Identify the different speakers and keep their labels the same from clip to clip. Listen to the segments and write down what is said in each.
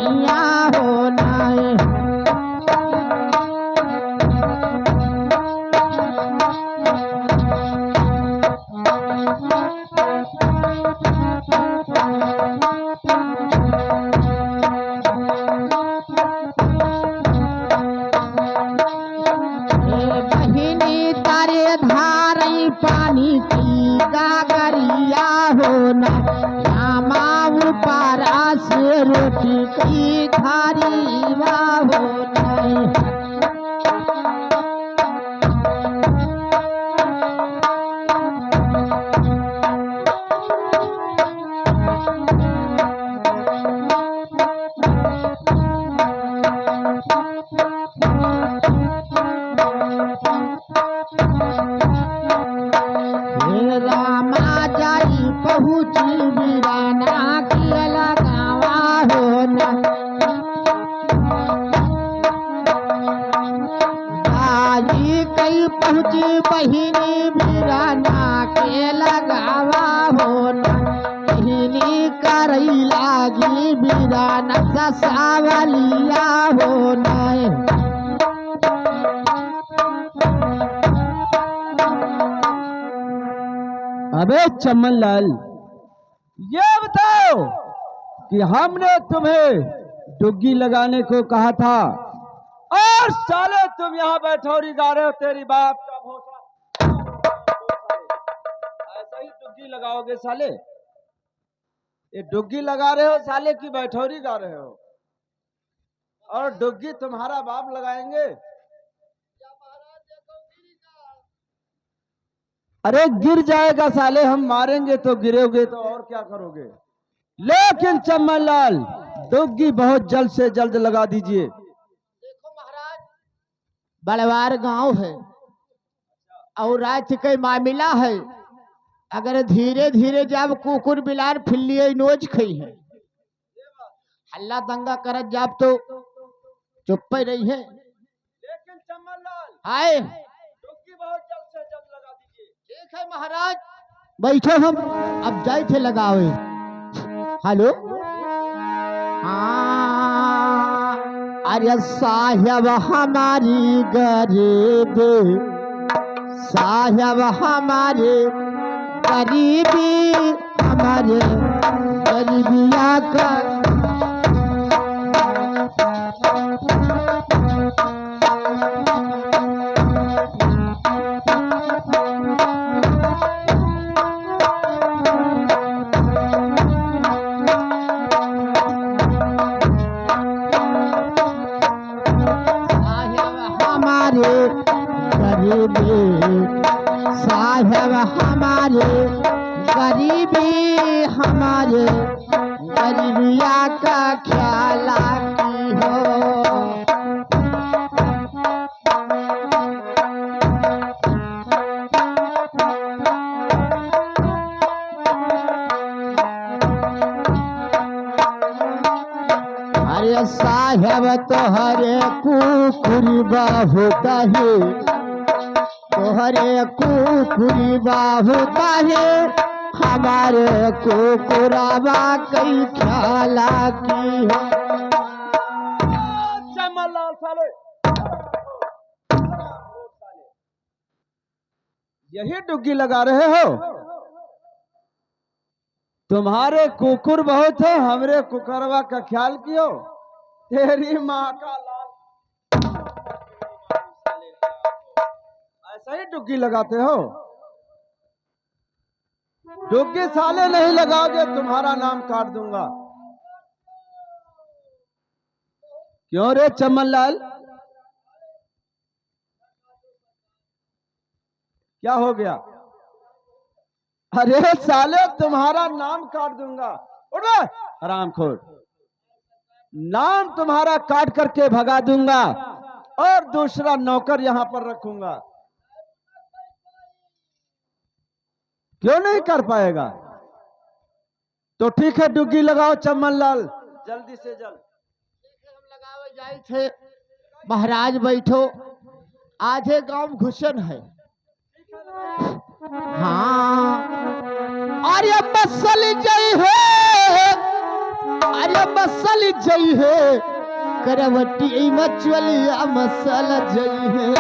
Speaker 1: गैया हो नाय। बहिनी तारे धारई पानी की गागरिया हो ना। श्यामा पारा से रोटी की थारी हो ना। रामा जाई पहुँची वीराना की लगावा हो ना। आई कई पहुँची बहिनी वीराना के लगावा हो ना। बहिनी करई लागी वीराना ससावलिया हो ना।
Speaker 2: अबे चमन लाल, ये बताओ कि हमने तुम्हें डुग्गी लगाने को कहा था और साले तुम यहाँ बैठौरी गा रहे हो। तेरी बाप का भोसड़ा। ऐसा ही डुग्गी लगाओगे साले? ये डुग्गी लगा रहे हो साले की बैठौरी गा रहे हो? और डुग्गी तुम्हारा बाप लगाएंगे? अरे गिर जाएगा साले, हम मारेंगे तो गिरोगे तो और क्या करोगे? लेकिन चमन लाल, डुग्गी बहुत जल्द से जल्द लगा दीजिए।
Speaker 1: देखो महाराज, बलवार गांव है और रात के मामला है। अगर धीरे धीरे जब कुकुर बिलार फिल्लिए नोज खई है, हल्ला दंगा करत जाब तो चुप ही रही है।
Speaker 2: लेकिन चमन लाल,
Speaker 1: आए
Speaker 2: डुग्गी बहुत जल्द से जल्द लगा दीजिए।
Speaker 1: ठीक है महाराज, बैठो हम अब जाए थे लगावे। हेलो, हाँ, अरे साहेब हमारी गरीब, साहेब हमारे गरीबी, हमारे गरीबिया का। साहेब हमारे गरीबी, हमारे गरीबिया का ख्याल की हो। अरे साहेब तोहरे कुकुरी बहुत है, तोहरे कुकुरी बहुत है, हमारे कुकुराबा कई ख्याला की है।
Speaker 2: चमन लाल साले, यही डुग्गी लगा रहे हो? तुम्हारे कुकुर बहुत है, हमरे कुकरवा का ख्याल कियो। तेरी माँ का लाल, ऐसा ही डुग्गी लगाते हो? डुग्गी साले नहीं लगाओगे तुम्हारा नाम काट दूंगा। क्यों रे चमन लाल, क्या हो गया? अरे साले तुम्हारा नाम काट दूंगा। उठ बे हरामखोर, नाम तुम्हारा काट करके भगा दूंगा और दूसरा नौकर यहां पर रखूंगा। क्यों नहीं कर पाएगा? तो ठीक है डुग्गी लगाओ चमन लाल, जल्दी से जल्द।
Speaker 1: हम लगावे जाए थे महाराज, बैठो, आधे गांव घुसन है। हाँ, अरे बसल जई है, अरे मसल जई है करवटी मचवलिया मसल जई है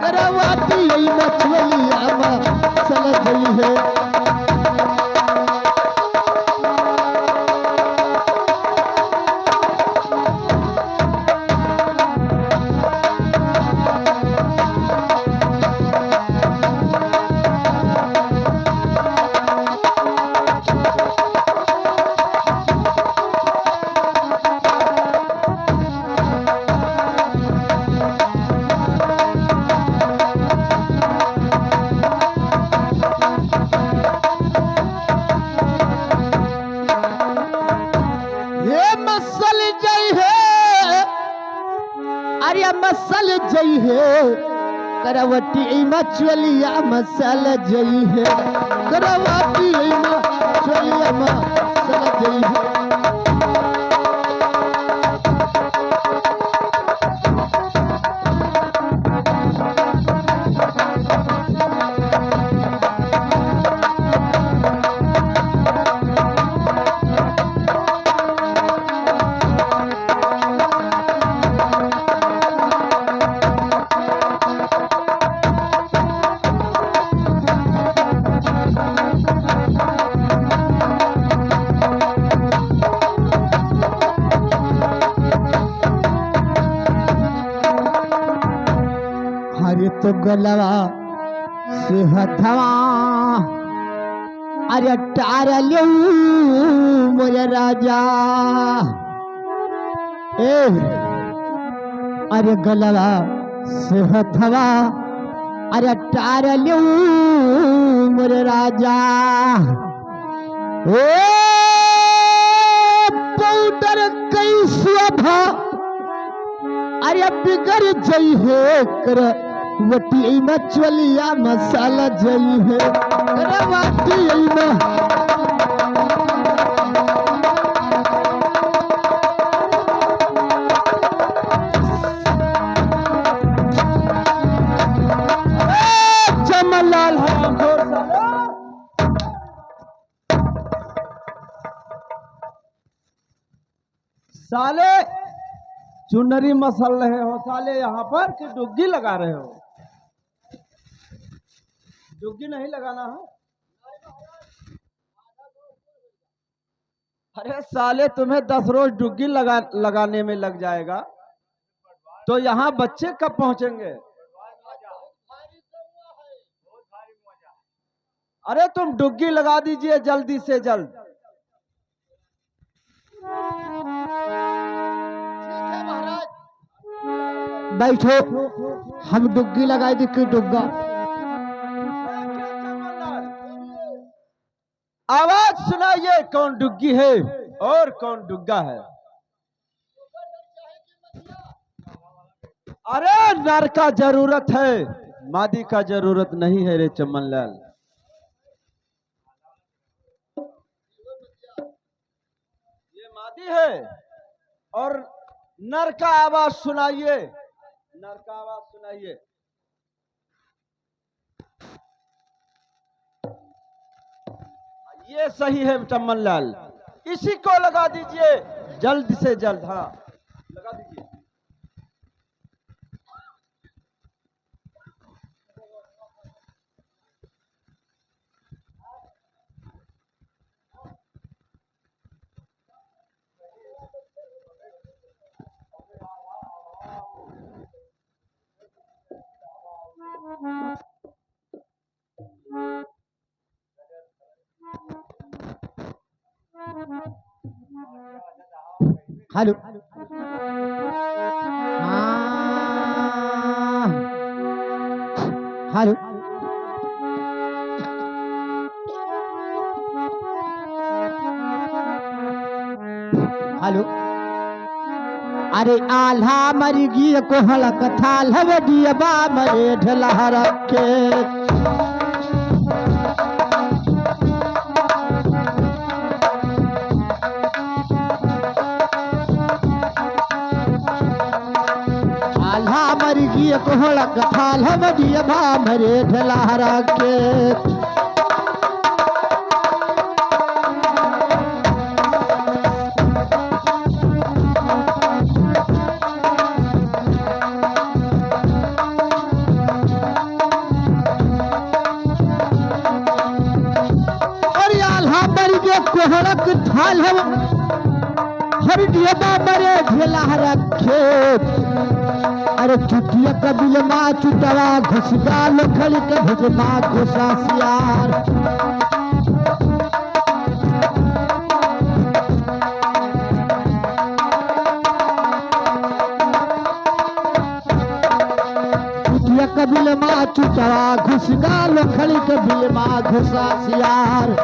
Speaker 1: करवटी मचवलिया मसल जई है। ये मसल जई है अरे मसल जई है करवटी मचवलिया मसल जई है करवटी मचवलिया मसल जई है। अरे तो गलवा से हथवा अरे टार लियो मोरे राजा ए अरे गलवा से हथवा अरे टार लियो मोरे राजा ओ पाउडर कैसे भा अरे बिगड़ जई है कर वटी मचवलिया मसाला जई है कर वटी चमनलाल हरामखोर
Speaker 2: साले चुनरी मसल रहे हो साले यहाँ पर कि डुग्गी लगा रहे हो? डुग्गी नहीं लगाना है। अरे साले तुम्हें 10 रोज डुग्गी लगाने में लग जाएगा तो यहाँ बच्चे कब पहुंचेंगे? अरे तुम डुग्गी लगा दीजिए जल्दी से जल्द।
Speaker 1: बैठो हम डुग्गी लगाई दी कि डुग्गा
Speaker 2: आवाज सुनाइए कौन डुग्गी है और कौन डुग्गा है? अरे नर का जरूरत है मादी का जरूरत नहीं है रे चमनलाल। ये मादी है और नर का आवाज सुनाइए नर का आवाज सुनाइए। ये सही है चमनलाल इसी को लगा दीजिए जल्द से जल्द। हाँ लगा दीजिए।
Speaker 1: हेलो हेलो हेलो अरे आल्हा मरी गी को हलक थाल हवे दिया बा मरे ढलहर के आल्हा मरी गी को हलक थाल हवे दिया बा मरे ढलहर के साल हम हर दिया मरे झेला रखे अरे चुटिया कबिल माँ चुटवा घुसगा लखड़ के भुजमा घुसा सियार चुटिया कबिल माँ चुटवा घुसगा लखड़ के भुजमा घुसा सियार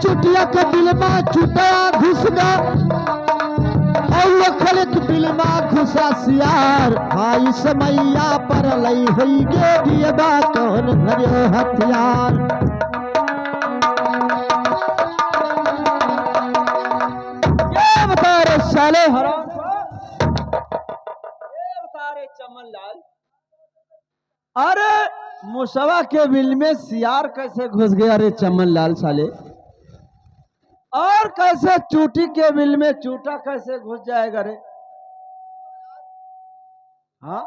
Speaker 1: चुटिया के बिलमा छुटा घुसगा और लखड़ के बिलमा घुसा सियार भाई समैया पर लई हुई गे दियबा कौन धरियो हथियार
Speaker 2: ये बता रे साले हराम ये बता रे चमन लाल अरे मुसवा के बिल में सियार कैसे घुस गया रे चमन लाल साले और कैसे चूटी के बिल में चूटा कैसे घुस जाएगा रे हाँ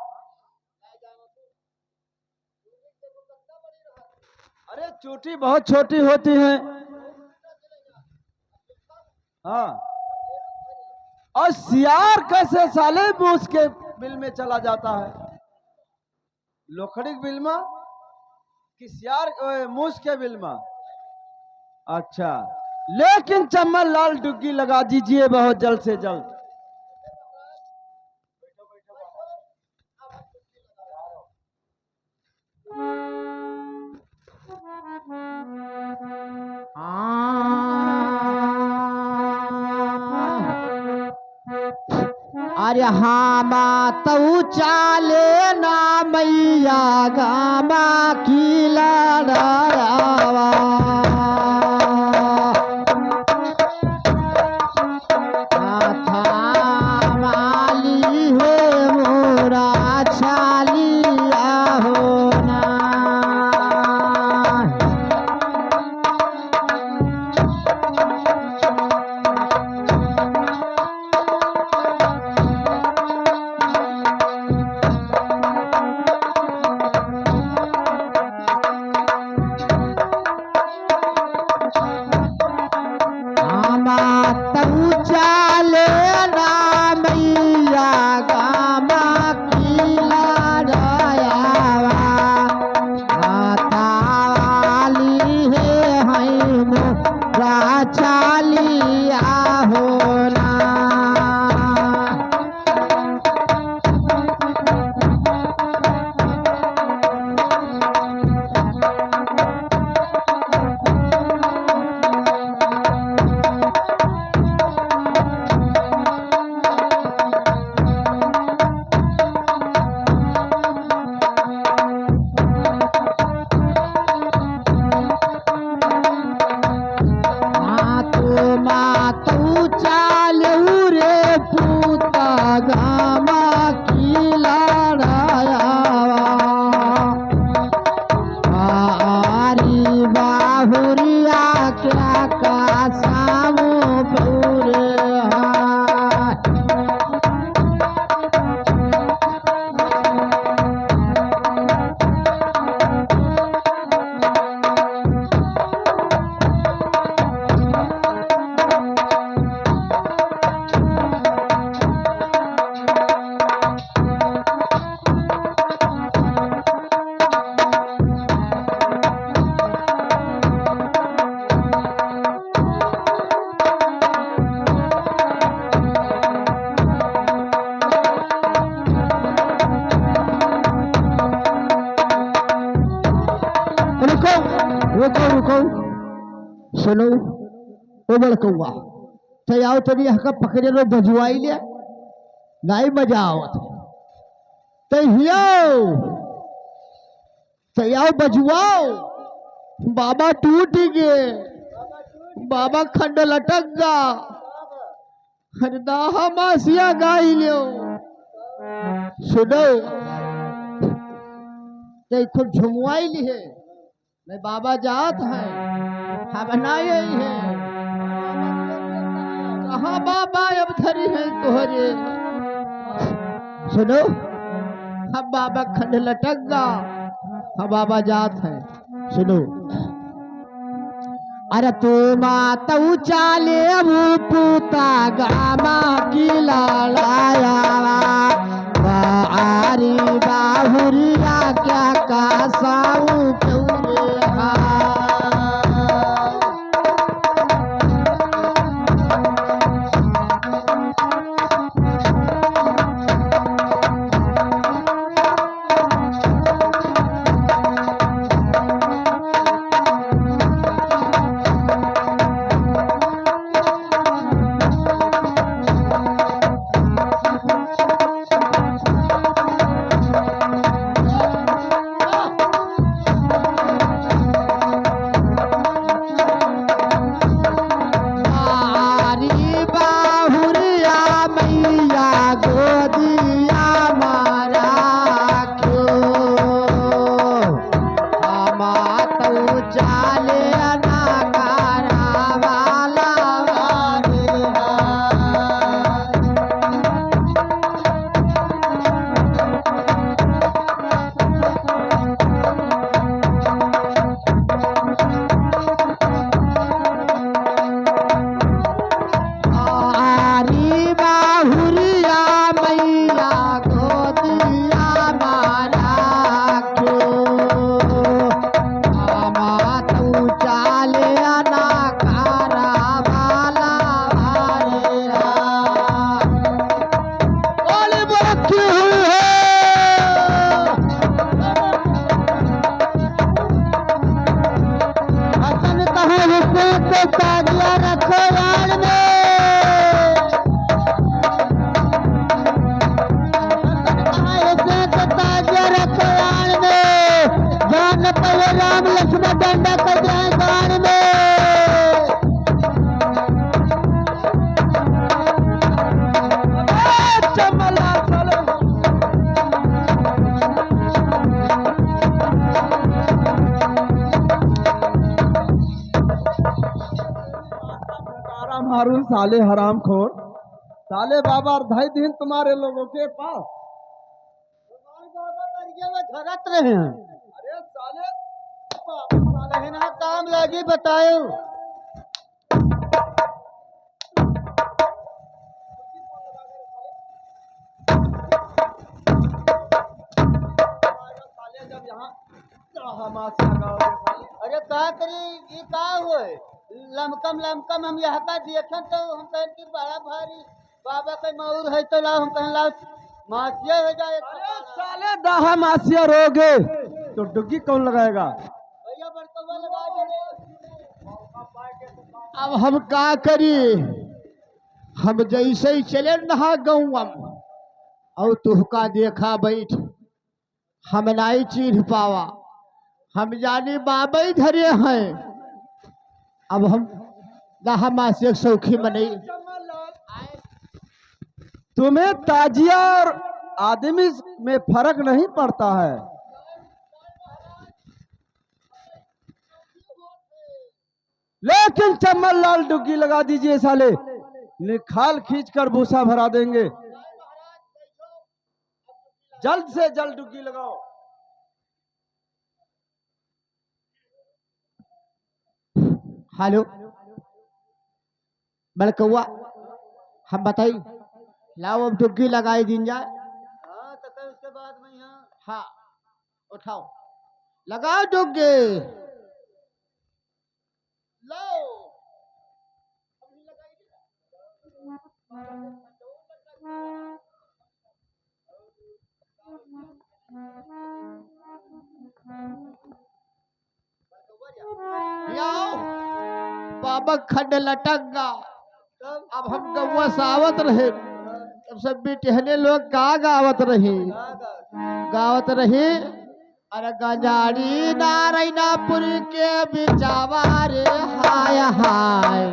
Speaker 2: अरे चूटी बहुत छोटी होती है हाँ और सियार कैसे साले मूस के बिल में चला जाता है लोखड़ी के बिल में कि सियार मूस के बिल में अच्छा लेकिन चमन लाल डुग्गी लगा दीजिए बहुत जल्द से जल्द
Speaker 1: अरे हामा तऊ चाले ना मैया गामा की लड़ावा रुको सुनो ओ बड़कौआ तैयार तरी हका पकड़े लो बजवाई ले नहीं मजा आवत तैयार बजवाओ बाबा टूट गए बाबा खंड लटक गा हरदाहा मासिया गाई लियो सुनो देखो झुमवाई ली है नहीं बाबा जात है हम बनाए हैं कहाँ बाबा अब धरी है तोहरे सुनो, हम बाबा खंड लटक गा, हम बाबा जात है। सुनो, अरे तू मातऊ चाले पूता गामा की लालाया आरी बाहुरिया क्या का साऊ क्यों रे हा। राम लक्ष्मण डंडा कर दिया गान में।
Speaker 2: मारू साले हराम खोर, साले बाबा 2.5 दिन तुम्हारे लोगों के पास
Speaker 1: धरत रहे हैं।
Speaker 2: अरे साले
Speaker 1: साले ना काम लगी बताओ।
Speaker 2: जब यहाँ
Speaker 1: अरे का करी ये का हुए लमकम लमकम हम यहाँ का देखन तो हम कहन की बड़ा भारी बाबा के मऊर है तो ला हम कहन ला मासिया हो जाए।
Speaker 2: अरे साले दाहा मासिया रोगे तो डुग्गी कौन लगाएगा?
Speaker 1: भैया बड़कवा लगा दे। अब हम का करी, हम जैसे ही चले नहा गौम और तुहका देखा बैठ हम नहीं चीन पावा, हम जानी बाबा ही धरे हैं। अब हम दाहा से सौखी में नहीं।
Speaker 2: तुम्हें ताजिया और आदमी में फर्क नहीं पड़ता है। लेकिन चम्मल लाल डुग्गी लगा दीजिए साले, निखाल खींच कर भूसा भरा देंगे। जल्द से जल्द डुग्गी लगाओ।
Speaker 1: हेलो बड़कौआ, हम बताई लाओ अब डुग्गी लगाई दिन जाए। हाँ तो उसके बाद में यहाँ हाँ उठाओ लगाओ डुग्गी लाओ। बाबा खंड लटक गा। अब हम गौवा सावत रहे, तब सब बेटहने लोग का गावत रही अरे गंजाड़ी नारायणापुर के बिचावा रे हाय हाय।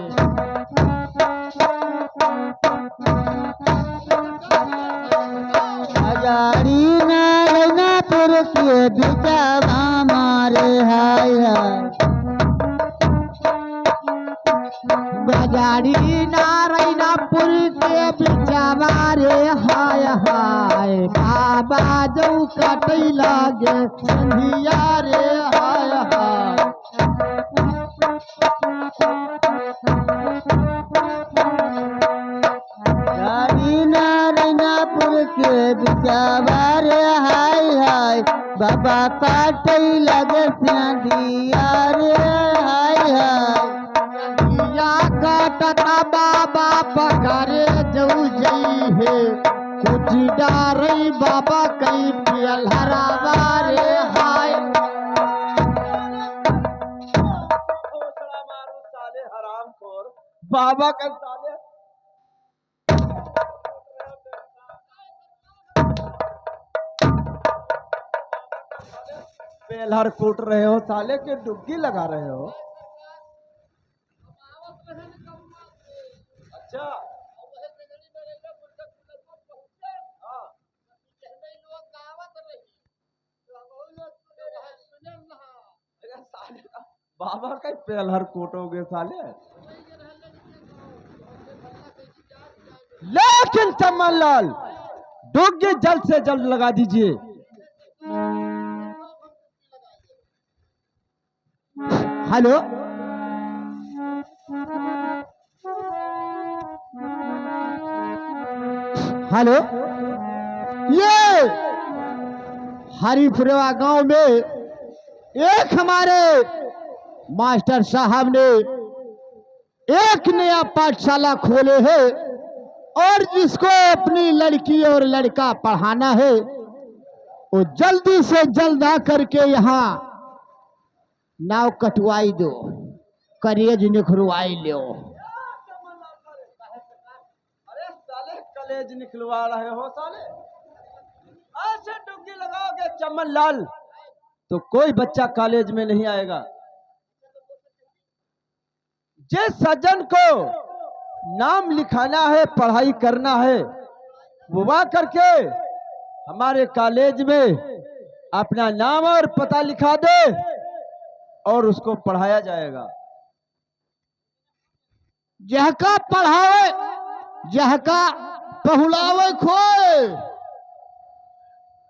Speaker 1: गंजाड़ी नारायणापुर के बिचावा मारे हाय हाय। बाजारी नारायणपुर के बिचावा रे हाय हाय बाबा जो कटै लागे संधिया रे हाय हाय
Speaker 3: गाड़ी नारायणपुर के बिचावा रे हाय हाय बाबा काटै लगे सिंधिया रे हाय हाय
Speaker 1: या काटता बाबा पकड़े जऊ जई है कुछ डारई बाबा कई पियल हरावा रे हाय
Speaker 2: साले हरामखोर बाबा का साले बेलहर कूट रहे हो साले के डुबकी लगा रहे हो। अच्छा बाबा का बेलहर कूटोगे साले। लेकिन चमन लाल डुबकी जल्द से जल्द लगा दीजिए।
Speaker 1: हेलो हेलो ये हरिपुरवा गांव में एक हमारे मास्टर साहब ने एक नया पाठशाला खोले है और जिसको अपनी लड़की और लड़का पढ़ाना है वो जल्दी से जल्द आकर के यहाँ नाव कटवाई दो करेज निखरवाई लो।
Speaker 2: अरे साले कलेज निकलवा रहे हो साले। ऐसे डुबकी लगाओगे चमन लाल तो कोई बच्चा कॉलेज में नहीं आएगा। जिस सज्जन को नाम लिखाना है पढ़ाई करना है वो आ करके हमारे कॉलेज में अपना नाम और पता लिखा दे और उसको पढ़ाया जाएगा।
Speaker 1: जहका पढ़ावे जहका पहुलावे खोए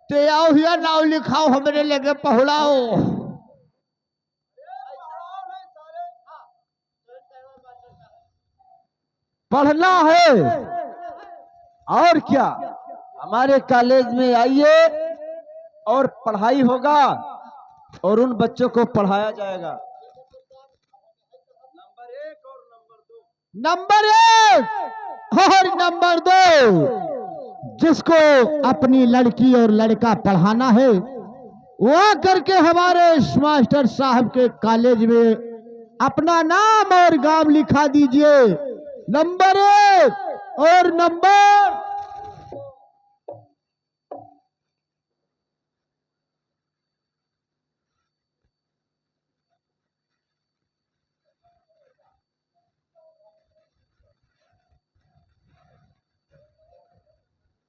Speaker 1: ते आओ हिया नाव लिखाओ हमरे लगे पहुलाओ।
Speaker 2: पढ़ना है और क्या हमारे कॉलेज में आइए और पढ़ाई होगा और उन बच्चों को पढ़ाया जाएगा।
Speaker 1: नंबर 1 और नंबर 2 जिसको अपनी लड़की और लड़का पढ़ाना है वो आकर के हमारे मास्टर साहब के कॉलेज में अपना नाम और गांव लिखा दीजिए। नंबर 1 और नंबर